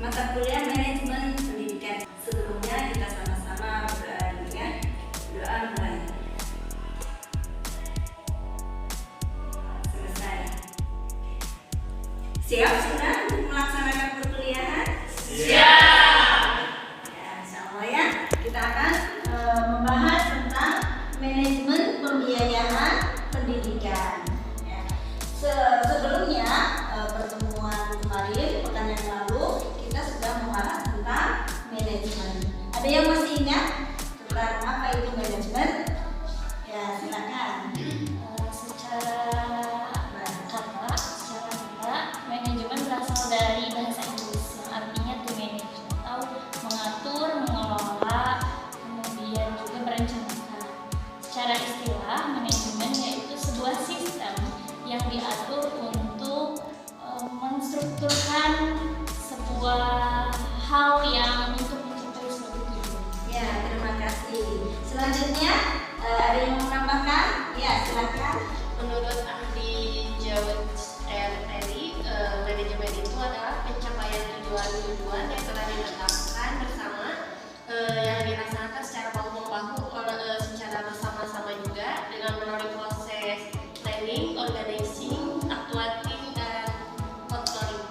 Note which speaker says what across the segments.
Speaker 1: mata kuliah manajemen pendidikan. Sebelumnya kita sama-sama berdoa dulu ya. Doa mulai. Selesai. Siap sudah untuk melaksanakan perkuliahan?
Speaker 2: Siap.
Speaker 1: Ya, insya Allah ya. Kita akan membahas tentang manajemen pembiayaan pendidikan. Ya. Sebelumnya pertemuan kemarin, pekan yang lalu, kita sudah membahas tentang manajemen. Ada yang masih ingat tentang apa itu manajemen? Ya, silakan.
Speaker 3: Secara manajemen berasal dari bahasa Inggris yang artinya to manage atau mengatur, mengelola, kemudian juga merencanakan. Secara istilah, manajemen yaitu sebuah sistem yang diatur untuk menstrukturkan sebuah hal yang untuk mencapai suatu tujuan.
Speaker 1: Ya, terima kasih. Selanjutnya ada yang mau menambahkan? Ya, silakan.
Speaker 2: Menurut ahli Jawed Terry, manajemen itu adalah pencapaian tujuan-tujuan yang telah ditetapkan bersama, yang dilaksanakan secara bahu-membahu secara bersama-sama juga dengan melalui proses planning, organizing, actuating, dan controlling.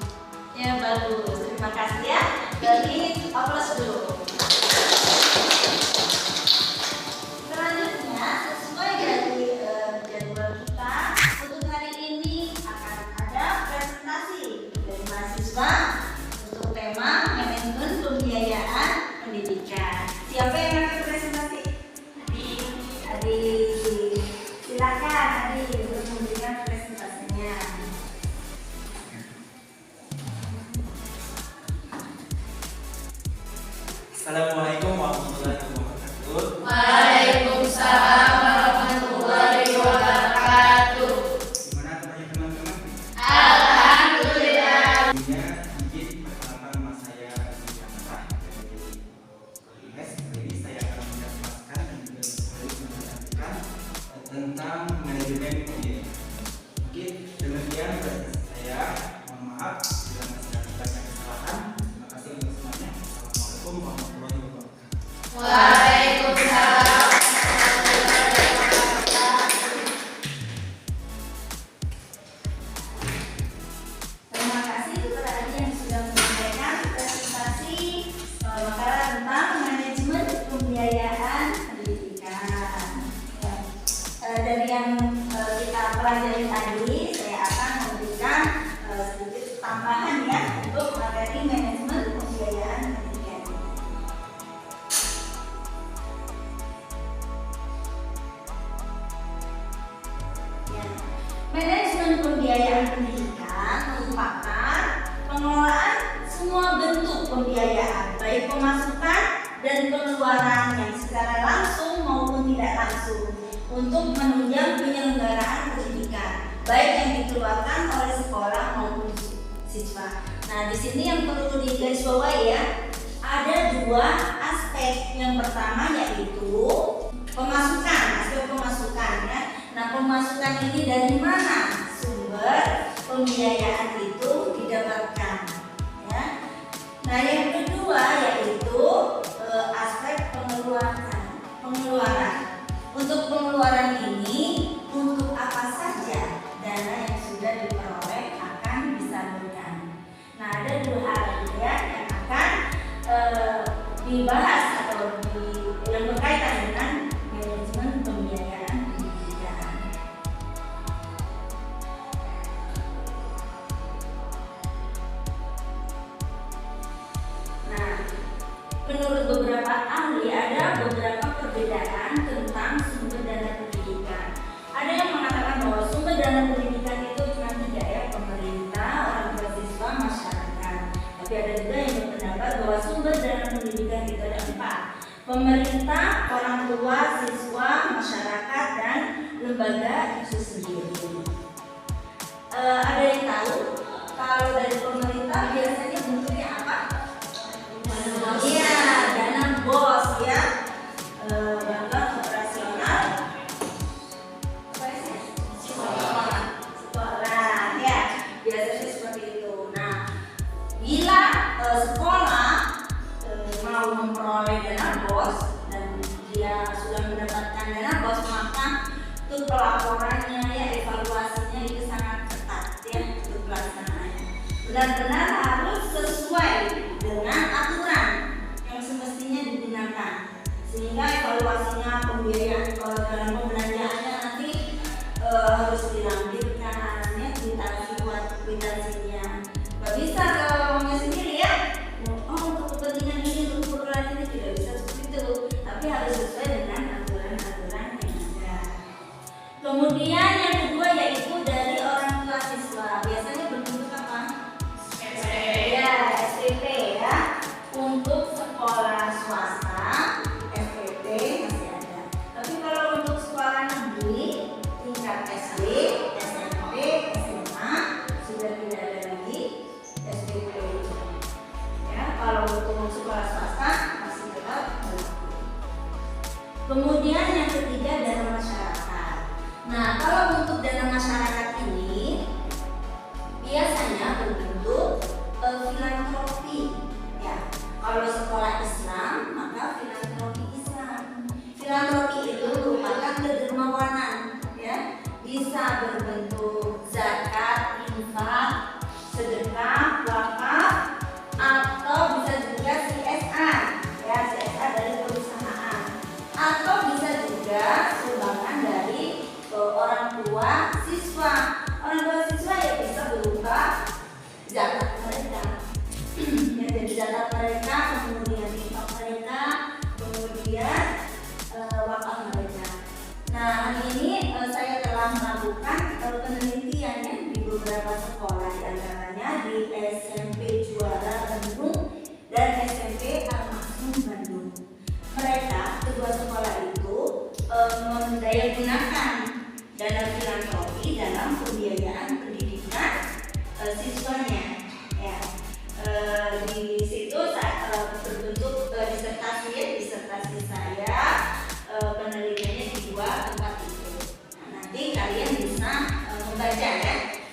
Speaker 1: Ya, bagus. Terima kasih ya. Jadi, aplaus dulu. Selanjutnya, sesuai dari jadwal kita, untuk hari ini akan ada presentasi dari mahasiswa untuk tema manajemen pembiayaan pendidikan. Siapa yang akan presentasi? Adi. Silakan Adi untuk memberikan presentasinya.
Speaker 4: Assalamualaikum warahmatullahi wabarakatuh.
Speaker 2: Waalaikumsalam warahmatullahi wabarakatuh.
Speaker 4: Gimana kabarnya teman-teman?
Speaker 2: Alhamdulillah.
Speaker 4: Ini sedikit perkenalkan nama saya Adi Yamrah dari IHES. Kali ini saya akan menjelaskan dan juga sekaligus menjelaskan tentang manajemen pembiayaan. Oke, demikian presentasi saya. Mohon maaf bila masih ada banyak kesalahan. Terima kasih untuk semuanya. Assalamualaikum warahmatullahi wabarakatuh.
Speaker 2: Waalaikumsalam.
Speaker 1: Terima kasih kepada Adi yang sudah menyampaikan presentasi makalah tentang manajemen pembiayaan pendidikan. Ya. Dari yang kita pelajari tadi, saya akan memberikan sedikit tambahan ya untuk materi manajemen pembiayaan pendidikan. Ya. Manajemen pembiayaan pendidikan merupakan pengelolaan semua bentuk pembiayaan, baik pemasukan dan pengeluaran yang secara langsung maupun tidak langsung untuk menunjang penyelenggaraan pendidikan, baik yang dikeluarkan oleh sekolah maupun siswa. Nah, di sini yang perlu digarisbawahi ya, ada dua aspek. Yang pertama yaitu pemasukan, aspek pemasukan ya. Nah, pemasukan ini dari mana sumber pembiayaan itu didapatkan ya. Nah, yang kedua yaitu aspek pengeluaran. Untuk pengeluaran ini, untuk apa saja dana yang sudah diperoleh akan disalurkan. Nah, ada dua hal ya yang akan dibahas atau yang berkaitan dengan manajemen pembiayaan pendidikan. Nah, menurut beberapa ahli ada beberapa perbedaan tentang sumber dana pendidikan. Ada yang mengatakan bahwa sumber dana pendidikan itu cuma tiga ya, pemerintah, orang tua siswa, masyarakat. Tapi ada juga yang berpendapat bahwa sumber dana pendidikan itu ada empat: pemerintah, orang tua, siswa, masyarakat, dan lembaga itu sendiri. Ada yang tahu kalau dari pemerintah biasanya bentuknya apa? Iya, dana BOS ya, bantuan operasional sekolah ya, biasanya seperti itu. Nah, bila sekolah mau memperoleh dana BOS dan dia sudah mendapatkan dana BOS, maka untuk pelaporannya ya evaluasinya itu sangat ketat ya untuk pelaksanaannya. Benar-benar harus sesuai dengan aturan yang semestinya digunakan, sehingga evaluasinya pembiayaan dalam pembelanjaannya nanti harus dilampirkan ya kwitansinya. Gak bisa uangnya sendiri ya. Untuk kepentingan ini, untuk keperluan ini tidak bisa seperti itu, tapi harus sesuai dengan aturan-aturan yang ada. Kemudian yang kedua yaitu dari orang tua siswa. Biasanya berbentuk apa? Ya, SPP ya. Untuk sekolah swasta, SPP masih ada. Tapi kalau untuk sekolah negeri tingkat SD, SMP, SMA sudah tidak ada lagi SPP. Ya, kalau untuk sekolah swasta masih tetap berlaku. Kemudian yang ketiga dana masyarakat. Nah, kalau untuk dana masyarakat ini biasanya berbentuk filantropi. Ya, kalau sekolah Islam maka filantropi Islam. Filantropi itu merupakan kedermawanan, ya, bisa berbentuk zakat, infak, sedekah, wakaf, atau bisa juga CSR, ya CSR dari perusahaan, atau bisa juga sumbangan dari orang tua siswa. Orang tua siswa ya bisa berupa zakat mereka, ya, jadi zakat mereka, kemudian infak mereka, kemudian wakaf mereka. Nah, hari ini saya telah melakukan penelitian ya di beberapa sekolah, di antaranya di SMP Juara Bandung dan SMP Al-Maksum Bandung. Mereka kedua sekolah itu mendayagunakan dana filantropi dalam pembiayaan pendidikan siswanya. Ya, di situ saya berbentuk disertasi saya, penelitiannya di dua tempat itu. Nah, nanti kalian bisa membaca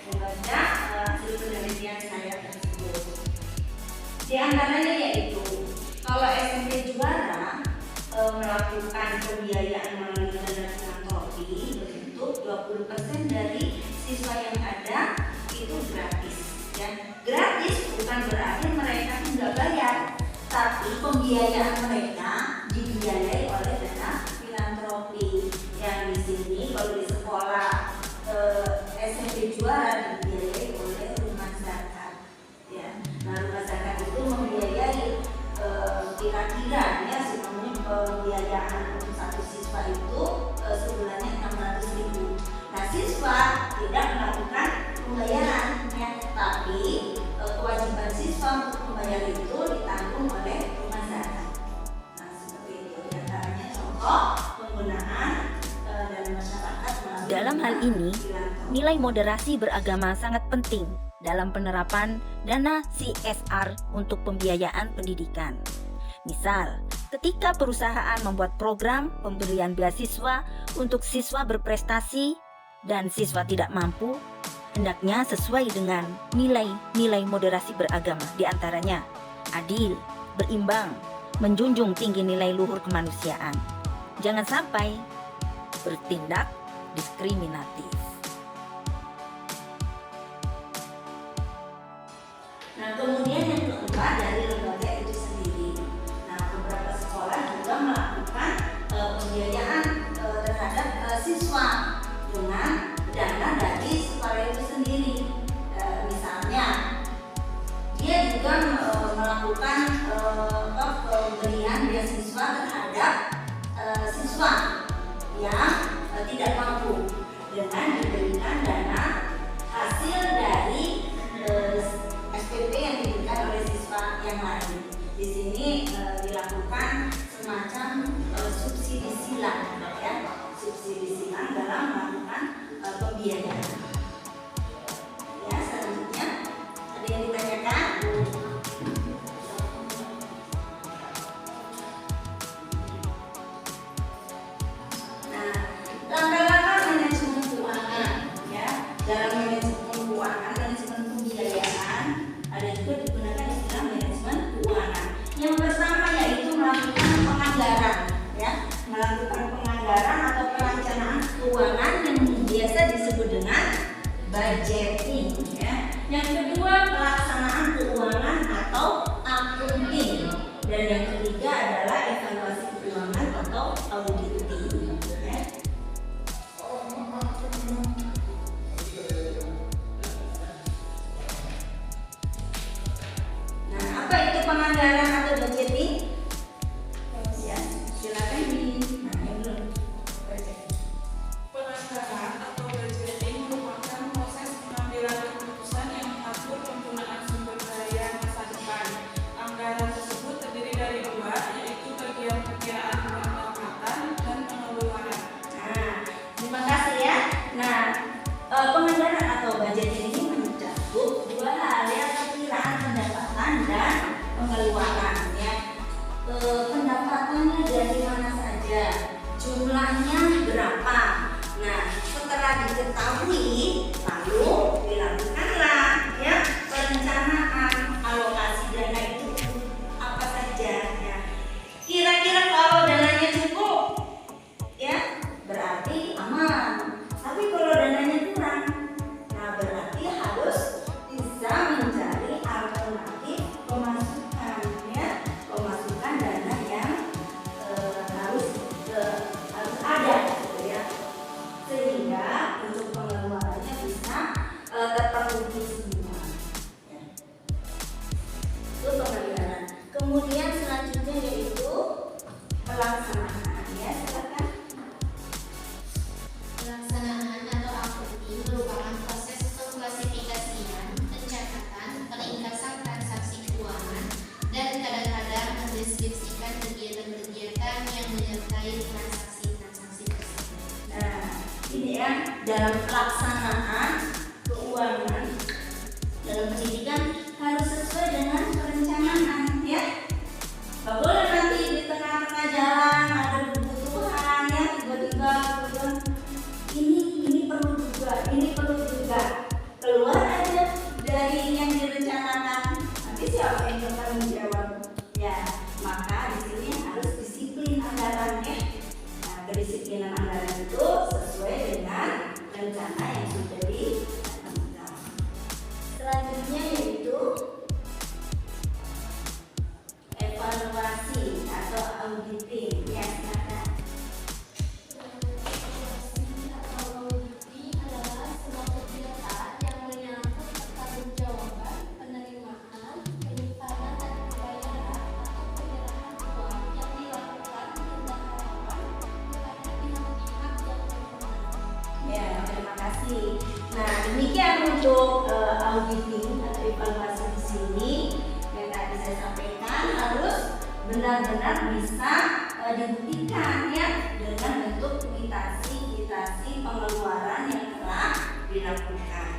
Speaker 1: hasil penelitian saya tersebut. Di antaranya yaitu kalau SMP Juara melakukan pembiayaan melalui dana filantropi berbentuk 20% dari siswa yang ada itu gratis. Ya, gratis bukan berarti mereka tidak bayar, tapi pembiayaan mereka dibiayai oleh dana filantropi. Yang di sini kalau di sekolah SMP Juara dibiayai oleh rumah zakat. Ya, nah rumah zakat itu membiayai kira-kira ya sebenarnya pembiayaan untuk satu siswa itu sebulannya 600.000. Nah, siswa tidak melakukan pembayaran ya, tapi kewajiban siswa untuk membayar itu ditanggung oleh rumah zakat. Nah, seperti itu di antaranya contoh penggunaan dana masyarakat melalui
Speaker 5: Dalam hal ini, nilai moderasi beragama sangat penting dalam penerapan dana CSR untuk pembiayaan pendidikan. Misal, ketika perusahaan membuat program pemberian beasiswa untuk siswa berprestasi dan siswa tidak mampu, hendaknya sesuai dengan nilai-nilai moderasi beragama, di antaranya adil, berimbang, menjunjung tinggi nilai luhur kemanusiaan. Jangan sampai bertindak diskriminatif.
Speaker 1: Nah, kemudian yang keempat dari lembaga itu sendiri. Nah, beberapa sekolah juga melakukan pembiayaan terhadap siswa dengan dana dari sekolah itu sendiri. Misalnya, dia juga melakukan pemberian beasiswa terhadap siswa yang tidak mampu dengan diberikan dana hasil dari SPP yang diberikan oleh siswa yang lain. Di sini dilakukan semacam subsidi silang, ya, subsidi silang dalam melakukan pembiayaan. Ya, selanjutnya ada yang ditanyakan? Nah, langkah-langkah manajemen keuangan, ya, dalam manajemen keuangan, manajemen pembiayaan ada juga digunakan istilah manajemen Yang pertama yaitu melakukan penganggaran, ya, melakukan penganggaran atau perencanaan keuangan yang biasa disebut dengan budgeting, ya. Yang kedua pelaksanaan keuangan atau accounting, dan yang ketiga adalah evaluasi keuangan atau auditing, ya. Nah, apa itu penganggaran atau budgeting? Ya, silakan di. Nah, yang belum budgeting.
Speaker 6: Penganggaran atau budgeting merupakan proses pengambilan keputusan yang mengatur penggunaan sumber daya masa depan. Anggaran tersebut terdiri dari dua, yaitu bagian perkiraan pendapatan dan pengeluaran.
Speaker 1: Nah, terima kasih ya. Nah, penganggaran atau budgeting ini mencakup dua hal, ya, perkiraan pendapatan dan pengeluaran, ya. Pendapatannya dari mana saja, jumlahnya berapa. Nah, setelah diketahui, lalu dilakukanlah, ya, perencanaan alokasi dana itu apa saja, ya. Kira-kira kalau dananya cukup, ya, berarti aman. Tapi kalau dananya kurang, nah berarti harus bisa mencari alternatif pemasukan, ya, pemasukan dana yang harus ada, gitu ya, sehingga untuk pengeluarannya bisa terpenuhi semua, ya. Itu penganggaran. Kemudian selanjutnya yaitu pelaksanaan, ya, silakan.
Speaker 2: Pelaksanaan atau accounting merupakan proses pengklasifikasian, pencatatan, peringkasan transaksi keuangan, dan kadang-kadang mendeskripsikan kegiatan-kegiatan yang menyertai transaksi-transaksi tersebut.
Speaker 1: Nah, ini ya, dalam pelaksanaan keuangan dalam pendidikan harus sesuai dengan perencanaan, ya. Gak boleh nanti di tengah-tengah jalan ada kebutuhan, ya, tiba-tiba ini perlu juga keluar aja dari yang direncanakan. Nanti siapa yang bertanggung jawab? Ya, maka di sini harus disiplin anggarannya. Nah, kedisiplinan anggaran itu sesuai dengan rencana yang sudah dicantumkan. Selanjutnya yaitu evaluasi atau auditing, ya, silakan. Ya, terima kasih. Nah, demikian untuk auditing atau evaluasi di sini yang tadi saya sampaikan harus benar-benar bisa dibuktikan, ya, dengan bentuk kuitasi pengeluaran yang telah dilakukan,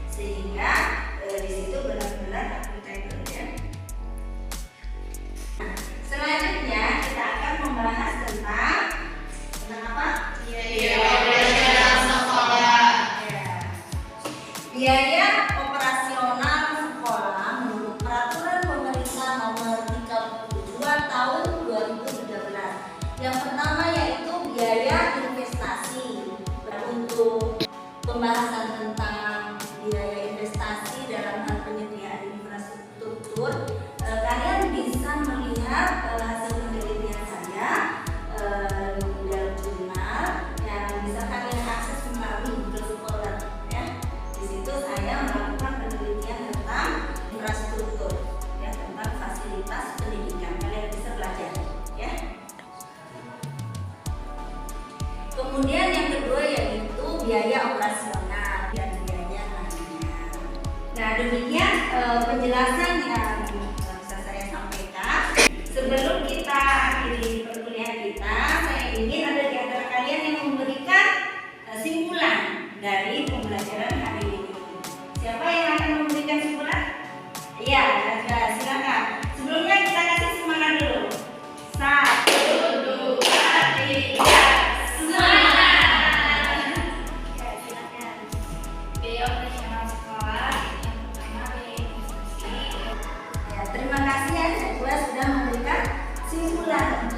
Speaker 1: sehingga di situ benar-benar akuntabel, ya. Nah, selanjutnya kita akan membahas tentang apa? Biaya operasional sekolah menurut Peraturan Pemerintah Nomor 32 Tahun 2013. Yang pertama aturan